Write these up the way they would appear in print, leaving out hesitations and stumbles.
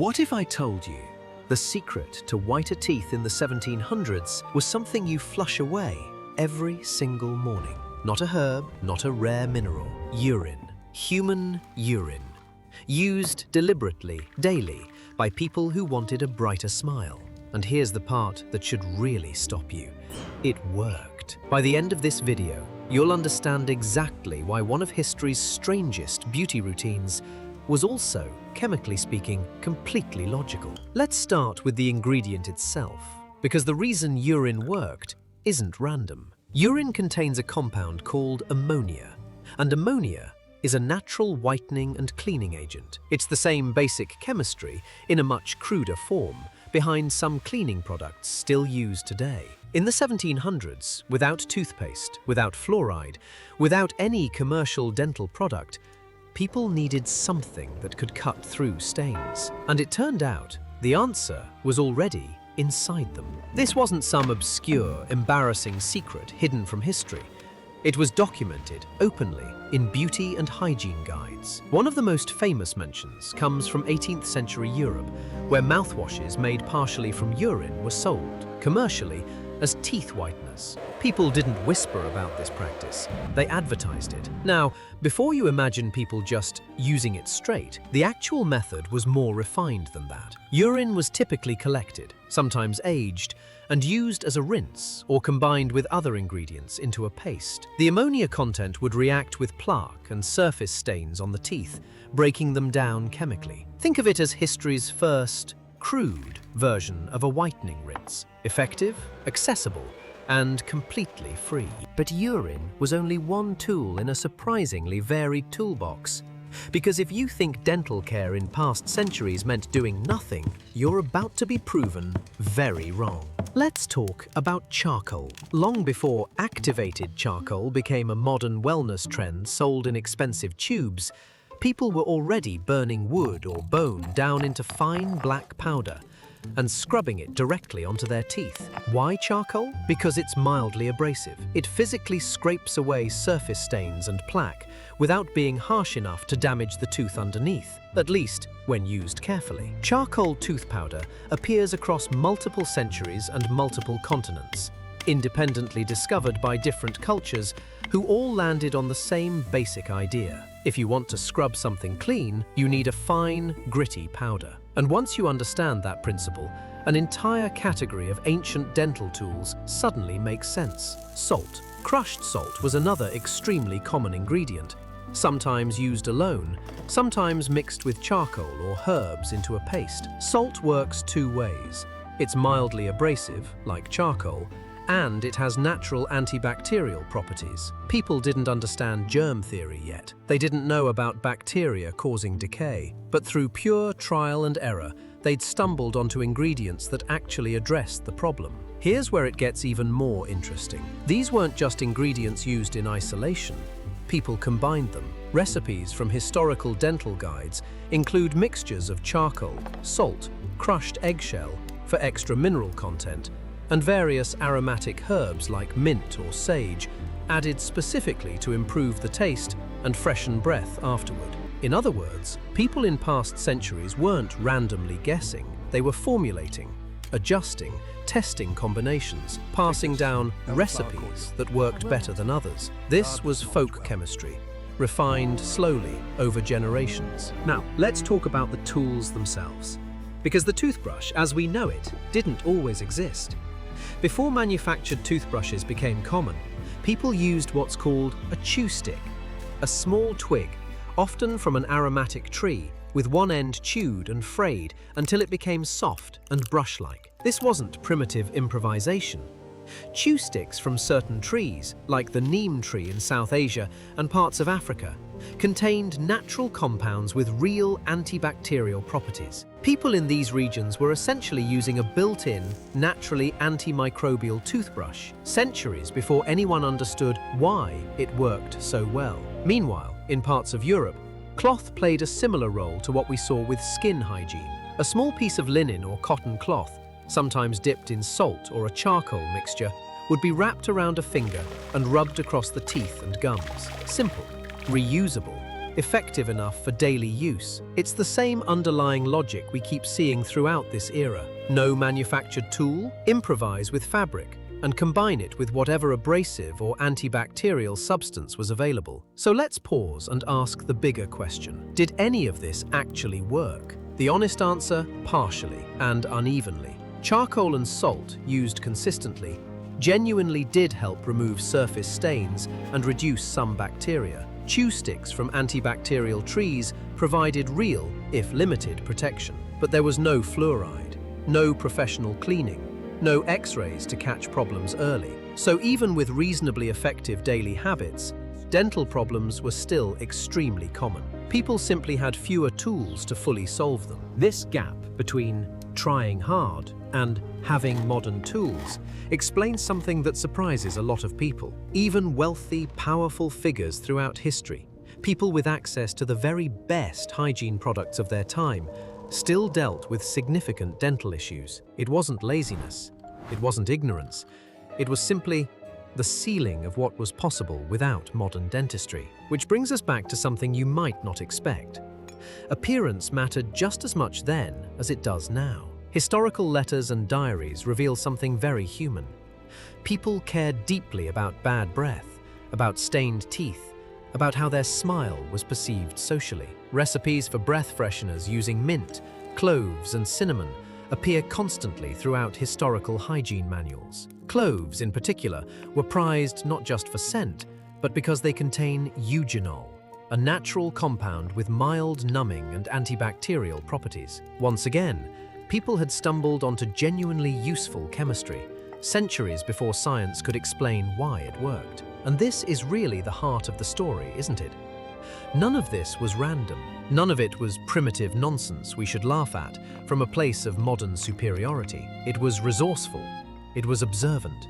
What if I told you the secret to whiter teeth in the 1700s was something you flush away every single morning? Not a herb, not a rare mineral. Urine. Human urine. Used deliberately, daily, by people who wanted a brighter smile. And here's the part that should really stop you. It worked. By the end of this video, you'll understand exactly why one of history's strangest beauty routines was also, chemically speaking, completely logical. Let's start with the ingredient itself, because the reason urine worked isn't random. Urine contains a compound called ammonia, and ammonia is a natural whitening and cleaning agent. It's the same basic chemistry in a much cruder form behind some cleaning products still used today. In the 1700s, without toothpaste, without fluoride, without any commercial dental product, people needed something that could cut through stains. And it turned out the answer was already inside them. This wasn't some obscure, embarrassing secret hidden from history. It was documented openly in beauty and hygiene guides. One of the most famous mentions comes from 18th century Europe, where mouthwashes made partially from urine were sold commercially as teeth whiteners. People didn't whisper about this practice, they advertised it. Now, before you imagine people just using it straight, the actual method was more refined than that. Urine was typically collected, sometimes aged, and used as a rinse or combined with other ingredients into a paste. The ammonia content would react with plaque and surface stains on the teeth, breaking them down chemically. Think of it as history's first, crude version of a whitening rinse. Effective, accessible, and completely free. But urine was only one tool in a surprisingly varied toolbox. Because if you think dental care in past centuries meant doing nothing, you're about to be proven very wrong. Let's talk about charcoal. Long before activated charcoal became a modern wellness trend sold in expensive tubes, people were already burning wood or bone down into fine black powder and scrubbing it directly onto their teeth. Why charcoal? Because it's mildly abrasive. It physically scrapes away surface stains and plaque without being harsh enough to damage the tooth underneath, at least when used carefully. Charcoal tooth powder appears across multiple centuries and multiple continents, independently discovered by different cultures who all landed on the same basic idea. If you want to scrub something clean, you need a fine, gritty powder. And once you understand that principle, an entire category of ancient dental tools suddenly makes sense. Salt. Crushed salt was another extremely common ingredient, sometimes used alone, sometimes mixed with charcoal or herbs into a paste. Salt works two ways. It's mildly abrasive, like charcoal, and it has natural antibacterial properties. People didn't understand germ theory yet. They didn't know about bacteria causing decay. But through pure trial and error, they'd stumbled onto ingredients that actually addressed the problem. Here's where it gets even more interesting. These weren't just ingredients used in isolation. People combined them. Recipes from historical dental guides include mixtures of charcoal, salt, crushed eggshell for extra mineral content, and various aromatic herbs like mint or sage, added specifically to improve the taste and freshen breath afterward. In other words, people in past centuries weren't randomly guessing. They were formulating, adjusting, testing combinations, passing down recipes that worked better than others. This was folk chemistry, refined slowly over generations. Now, let's talk about the tools themselves. Because the toothbrush, as we know it, didn't always exist. Before manufactured toothbrushes became common, people used what's called a chew stick, a small twig, often from an aromatic tree, with one end chewed and frayed until it became soft and brush-like. This wasn't primitive improvisation. Chew sticks from certain trees, like the neem tree in South Asia and parts of Africa, contained natural compounds with real antibacterial properties. People in these regions were essentially using a built-in, naturally antimicrobial toothbrush, centuries before anyone understood why it worked so well. Meanwhile, in parts of Europe, cloth played a similar role to what we saw with skin hygiene. A small piece of linen or cotton cloth, sometimes dipped in salt or a charcoal mixture, would be wrapped around a finger and rubbed across the teeth and gums. Simple, reusable, effective enough for daily use. It's the same underlying logic we keep seeing throughout this era. No manufactured tool, improvise with fabric, and combine it with whatever abrasive or antibacterial substance was available. So let's pause and ask the bigger question. Did any of this actually work? The honest answer, partially and unevenly. Charcoal and salt, used consistently, genuinely did help remove surface stains and reduce some bacteria. Chew sticks from antibacterial trees provided real, if limited, protection. But there was no fluoride, no professional cleaning, no X-rays to catch problems early. So even with reasonably effective daily habits, dental problems were still extremely common. People simply had fewer tools to fully solve them. This gap between trying hard and having modern tools explains something that surprises a lot of people. Even wealthy, powerful figures throughout history, people with access to the very best hygiene products of their time, still dealt with significant dental issues. It wasn't laziness, it wasn't ignorance, it was simply the ceiling of what was possible without modern dentistry. Which brings us back to something you might not expect. Appearance mattered just as much then as it does now. Historical letters and diaries reveal something very human. People cared deeply about bad breath, about stained teeth, about how their smile was perceived socially. Recipes for breath fresheners using mint, cloves, and cinnamon appear constantly throughout historical hygiene manuals. Cloves, in particular, were prized not just for scent, but because they contain eugenol, a natural compound with mild numbing and antibacterial properties. Once again, people had stumbled onto genuinely useful chemistry, centuries before science could explain why it worked. And this is really the heart of the story, isn't it? None of this was random. None of it was primitive nonsense we should laugh at from a place of modern superiority. It was resourceful. It was observant.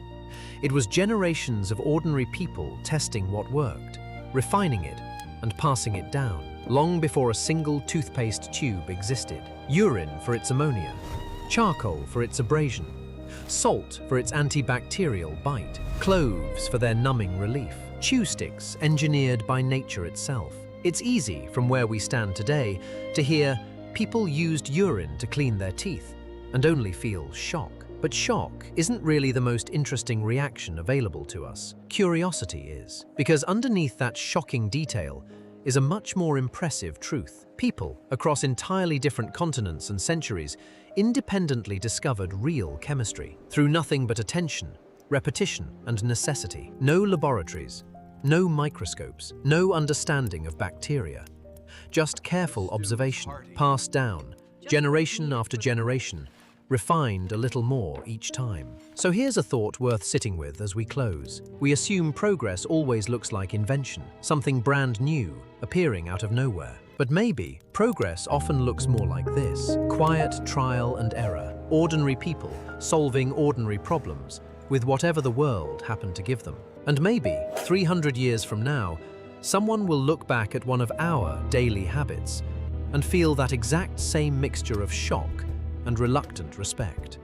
It was generations of ordinary people testing what worked, refining it, and passing it down, long before a single toothpaste tube existed. Urine for its ammonia, charcoal for its abrasion, salt for its antibacterial bite, cloves for their numbing relief, chew sticks engineered by nature itself. It's easy, from where we stand today, to hear people used urine to clean their teeth and only feel shock. But shock isn't really the most interesting reaction available to us. Curiosity is. Because underneath that shocking detail is a much more impressive truth. People across entirely different continents and centuries independently discovered real chemistry through nothing but attention, repetition, and necessity. No laboratories, no microscopes, no understanding of bacteria. Just careful observation, passed down, generation after generation, refined a little more each time. So here's a thought worth sitting with as we close. We assume progress always looks like invention, something brand new, appearing out of nowhere. But maybe progress often looks more like this: quiet trial and error, ordinary people solving ordinary problems with whatever the world happened to give them. And maybe 300 years from now, someone will look back at one of our daily habits and feel that exact same mixture of shock and reluctant respect.